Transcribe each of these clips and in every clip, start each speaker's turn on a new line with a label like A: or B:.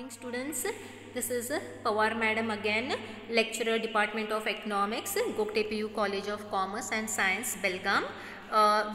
A: Students, this is Pawar Madam again, lecturer, Department of Economics, Gokte PU College of Commerce and Science, Belgaum.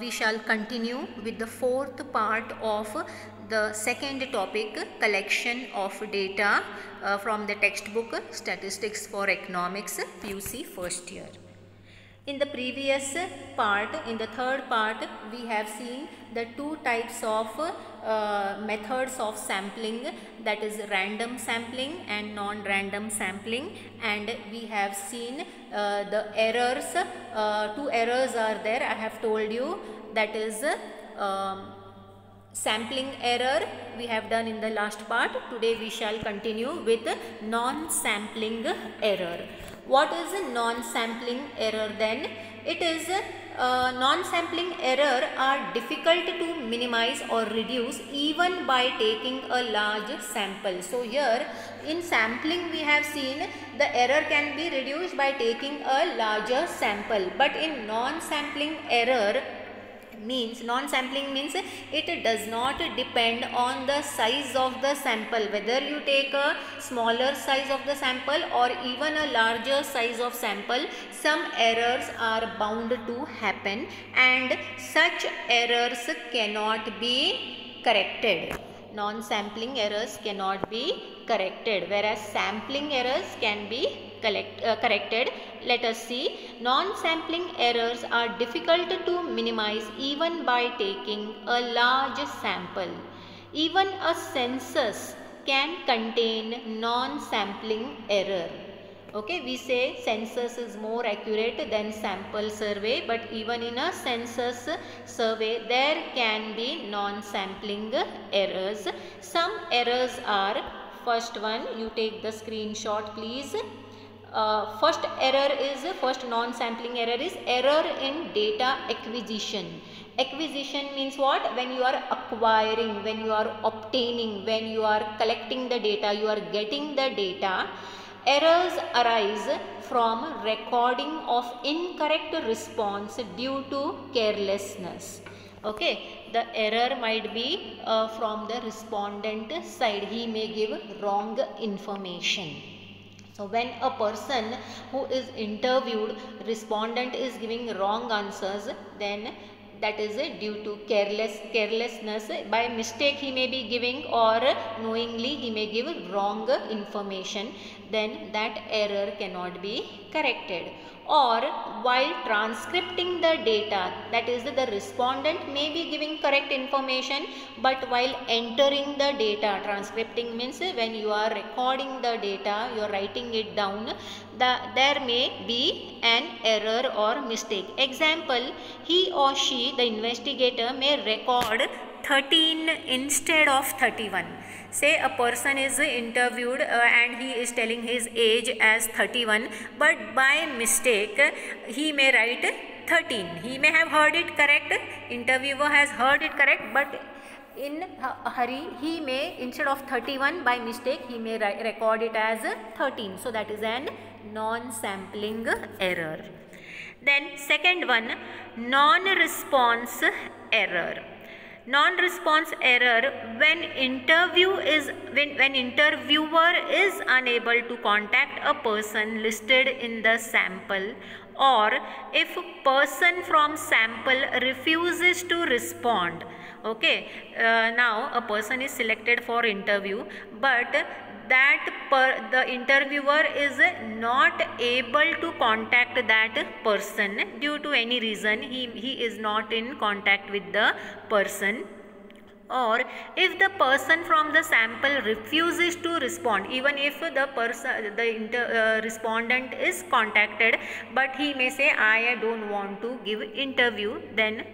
A: We shall continue with the fourth part of the second topic, collection of data from the textbook Statistics for Economics, PUC first year. In the previous part, in the third part, we have seen the two types of methods of sampling, that is random sampling and non-random sampling, and we have seen the errors. Two errors are there, I have told you, that is sampling error we have done in the last part. Today we shall continue with non-sampling error. What is a non-sampling error then? It is non-sampling error are difficult to minimize or reduce even by taking a large sample. So here in sampling we have seen the error can be reduced by taking a larger sample, but in non-sampling error means, non-sampling means it does not depend on the size of the sample, whether you take a smaller size of the sample or even a larger size of sample, some errors are bound to happen and such errors cannot be corrected. Non-sampling errors cannot be corrected, whereas sampling errors can be corrected. Let us see. Non-sampling errors are difficult to minimize even by taking a large sample. Even a census can contain non-sampling error. Okay, we say census is more accurate than sample survey, but even in a census survey there can be non-sampling errors. Some errors are, first one, you take the screenshot please. First non-sampling error is error in data acquisition. Acquisition means what? When you are acquiring, when you are obtaining, when you are collecting the data, you are getting the data. Errors arise from recording of incorrect response due to carelessness. Okay, the error might be from the respondent side. He may give wrong information. So when a person who is interviewed, respondent is giving wrong answers, then that is due to carelessness. By mistake he may be giving, or knowingly he may give wrong information, then that error cannot be corrected. Or while transcripting the data, that is the respondent may be giving correct information, but while entering the data, transcripting means when you are recording the data, you are writing it down, there may be an error or mistake. Example, he or she, the investigator, may record 13 instead of 31. Say a person is interviewed and he is telling his age as 31, but by mistake he may write 13. He may have heard it correct, interviewer has heard it correct, but in a hurry he may, instead of 31, by mistake he may record it as 13. So that is an non-sampling error. Then second one, non-response error. Non-response error when interviewer is unable to contact a person listed in the sample, or if person from sample refuses to respond. Okay, now a person is selected for interview, but the interviewer is not able to contact that person due to any reason. He is not in contact with the person, or if the person from the sample refuses to respond, even if the respondent is contacted, but he may say I don't want to give interview, then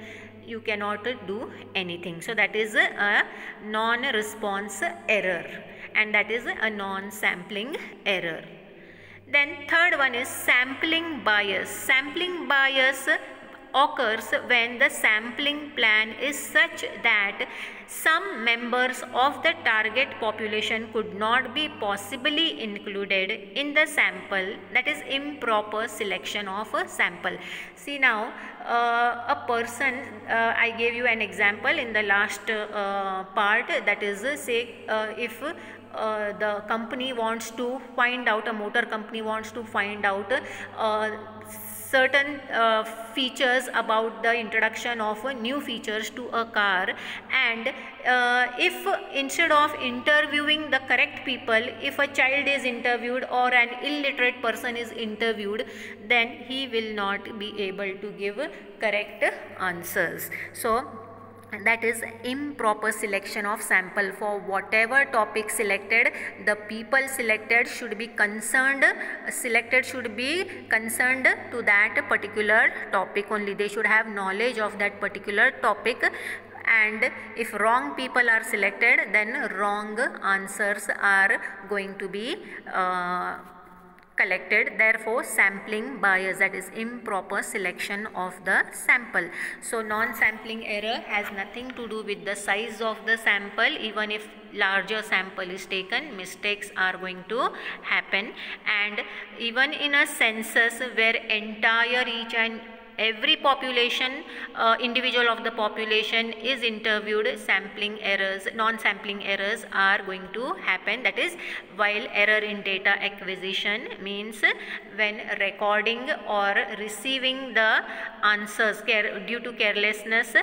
A: you cannot do anything. So that is a non-response error, and that is a non-sampling error. Then third one is sampling bias. Sampling bias occurs when the sampling plan is such that some members of the target population could not be possibly included in the sample, that is improper selection of a sample. See now, a person, I gave you an example in the last part, that is say if the company wants to find out, a motor company wants to find out certain features about the introduction of new features to a car, and if instead of interviewing the correct people, if a child is interviewed or an illiterate person is interviewed, then he will not be able to give correct answers. So that is improper selection of sample. For whatever topic selected, the people selected should be concerned to that particular topic only. They should have knowledge of that particular topic, and if wrong people are selected, then wrong answers are going to be collected. Therefore, sampling bias, that is improper selection of the sample. So non-sampling error has nothing to do with the size of the sample. Even if larger sample is taken, mistakes are going to happen. And even in a census where entire each and every population, individual of the population is interviewed, sampling errors, non-sampling errors are going to happen. That is, while error in data acquisition means when recording or receiving the answers due to carelessness,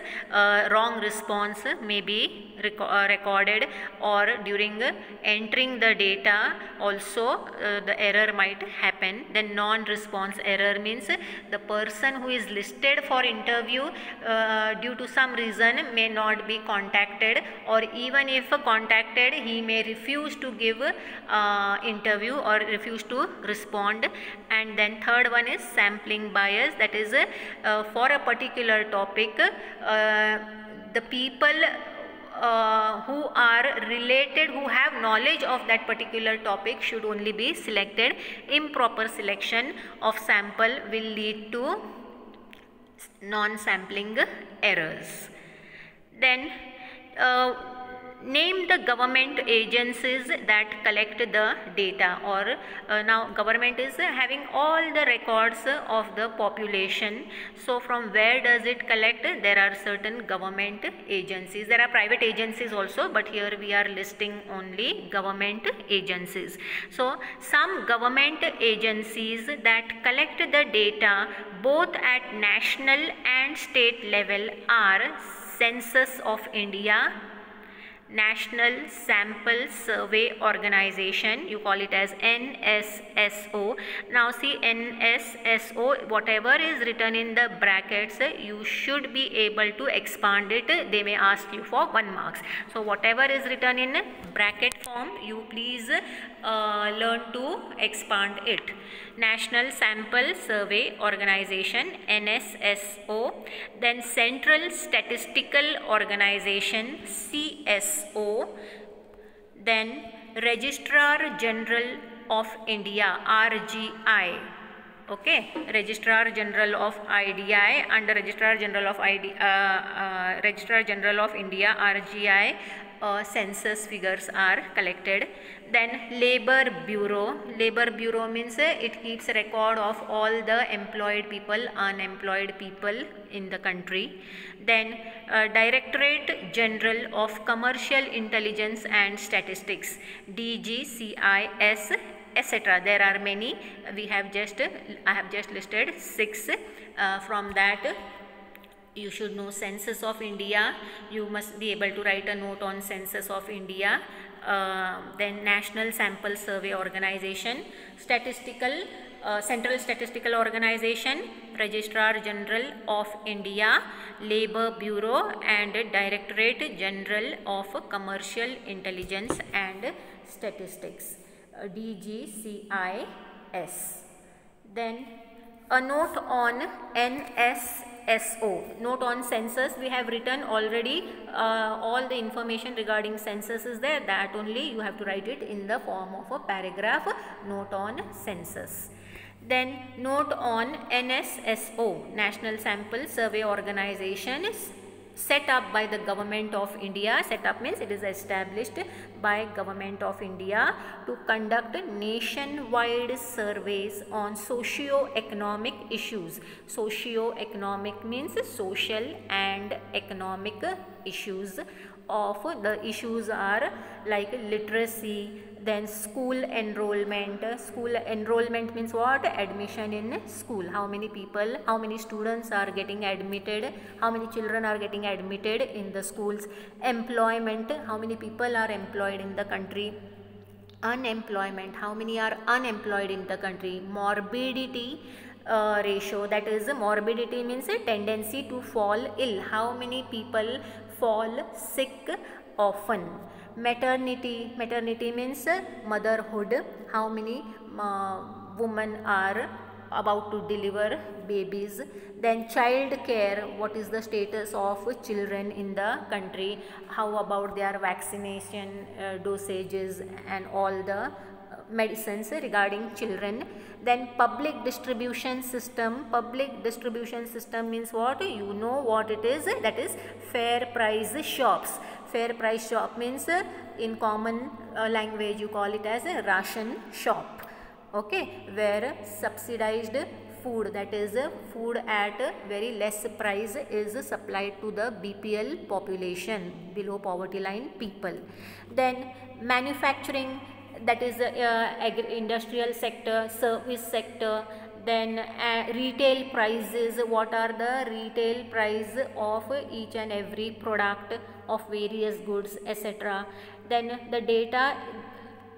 A: wrong response may be recorded, or during entering the data also the error might happen. Then non-response error means the person who is listed for interview due to some reason may not be contacted, or even if contacted, he may refuse to give interview or refuse to respond. And then third one is sampling bias, that is for a particular topic, the people who are related, who have knowledge of that particular topic should only be selected. Improper selection of sample will lead to non-sampling errors. Then name the government agencies that collect the data, or now government is having all the records of the population. So from where does it collect? There are certain government agencies. There are private agencies also, but here we are listing only government agencies. So some government agencies that collect the data both at national and state level are Census of India, National Sample Survey Organization, you call it as NSSO. Now see, NSSO, whatever is written in the brackets, you should be able to expand it. They may ask you for 1 mark. So whatever is written in bracket form, you please learn to expand it. National Sample Survey Organization, NSSO. Then Central Statistical Organization, CSO. Then Registrar General of India, RGI. Okay, Registrar General of IDI, under Registrar General of Registrar General of India, RGI, census figures are collected. Then Labor Bureau. Labor Bureau means it keeps record of all the employed people, unemployed people in the country. Then Directorate General of Commercial Intelligence and Statistics, DGCIS, etc. There are many. I have just listed 6. From that, you should know Census of India. You must be able to write a note on Census of India. Then National Sample Survey Organization, Central Statistical Organization, Registrar General of India, Labor Bureau, and Directorate General of Commercial Intelligence and Statistics, DGCIS. Then a note on NSSO, note on census. We have written already all the information regarding census is there. That only you have to write it in the form of a paragraph, note on census. Then note on NSSO, National Sample Survey Organization, set up by the government of India. Set up means it is established by government of India to conduct nationwide surveys on socio-economic issues. Socio-economic means social and economic issues. Of the issues are like literacy, then school enrollment. School enrollment means what? Admission in school. How many people, how many students are getting admitted, how many children are getting admitted in the schools. Employment, how many people are employed in the country. Unemployment, how many are unemployed in the country. Morbidity ratio, that is morbidity means a tendency to fall ill. How many people fall sick often. Maternity, maternity means motherhood. How many women are about to deliver babies. Then child care, what is the status of children in the country, how about their vaccination dosages and all the medicines regarding children. Then public distribution system. Public distribution system means what? You know what it is, that is fair price shops. Fair price shop means in common language you call it as a ration shop, okay, where subsidized food, that is food at very less price, is supplied to the BPL population, below poverty line people. Then manufacturing, that is industrial sector, service sector. Then retail prices, what are the retail price of each and every product of various goods, etc. Then the data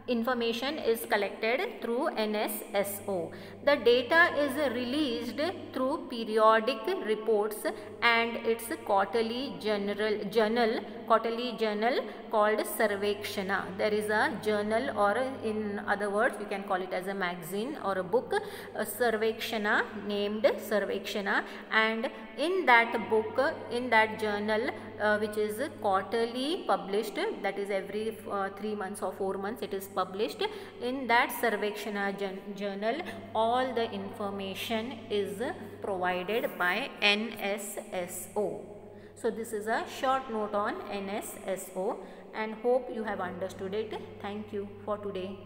A: information is collected through NSSO. The data is released through periodic reports and its quarterly journal called Sarvekshana. There is a journal, or in other words you can call it as a magazine or a book, a Sarvekshana, named Sarvekshana, and in that book, in that journal which is quarterly published, that is every 3 months or 4 months it is published. In that Sarvekshana journal, all the information is provided by NSSO. So this is a short note on NSSO, and hope you have understood it. Thank you for today.